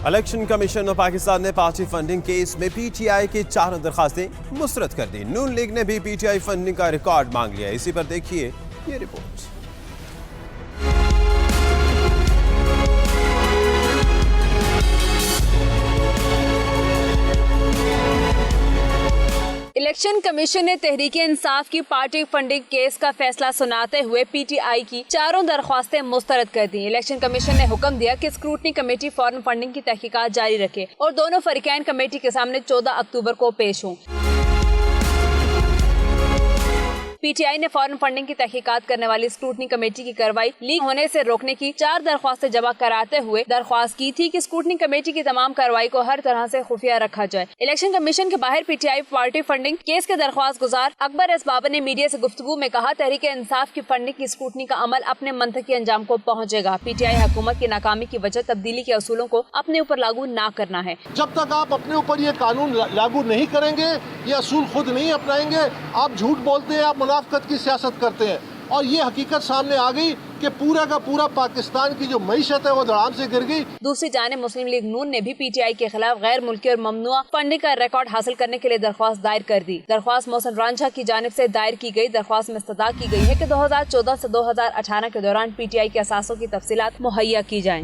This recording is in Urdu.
الیکشن کمیشن آف پاکستان نے پارٹی فنڈنگ کیس میں پی ٹی آئی کی 4 درخواستیں مسترد کر دی۔ نون لیگ نے بھی پی ٹی آئی فنڈنگ کا ریکارڈ مانگ لیا۔ اسی پر دیکھیے یہ رپورٹ۔ الیکشن کمیشن نے تحریک انصاف کی پارٹی فنڈنگ کیس کا فیصلہ سناتے ہوئے پی ٹی آئی کی 4 درخواستیں مسترد کر دیں۔ الیکشن کمیشن نے حکم دیا کہ اسکروٹنی کمیٹی فوراً فنڈنگ کی تحقیقات جاری رکھے اور دونوں فریقین کمیٹی کے سامنے 14 اکتوبر کو پیش ہوں۔ پی ٹی آئی نے فوراً فنڈنگ کی تحقیقات کرنے والی اسکروٹنی کمیٹی کی کارروائی لیک ہونے سے روکنے کی 4 درخواستیں جمع کراتے ہوئے درخواست کی تھی کہ اسکروٹنی کمیٹی کی تمام کارروائی کو ہر طرح سے خفیہ رکھا جائے۔ الیکشن کمیشن کے باہر P T I party funding case کے درخواست گزار اکبر ایس بابر نے میڈیا سے گفتگو میں کہا، تحریک انصاف کی فنڈنگ کی اسکروٹنی کا عمل اپنے منطقی انجام کو پہنچے گا۔ پی ٹی آئی حکومت کی ناکامی کی وجہ تبدیلی کے اصولوں کو اپنے اوپر لاگو نہ کرنا ہے۔ جب تک آپ اپنے اوپر یہ قانون لاگو نہیں کریں گے، یہ اصول خود نہیں اپنائیں گے، آپ جھوٹ بولتے ہیں، آپ منافقت کی سیاست کرتے ہیں، اور یہ حقیقت سامنے آ گئی کہ پورا کا پورا پاکستان کی جو معیشت ہے وہ دھڑام سے گر گئی۔ دوسری جانب مسلم لیگ نون نے بھی پی ٹی آئی کے خلاف غیر ملکی اور ممنوع فنڈنگ کا ریکارڈ حاصل کرنے کے لیے درخواست دائر کر دی۔ درخواست محسن رانجھا کی جانب سے دائر کی گئی درخواست میں استدعا کی گئی ہے کہ 2014 سے 2018 کے دوران پی ٹی آئی کے اثاثوں کی تفصیلات مہیا کی جائیں۔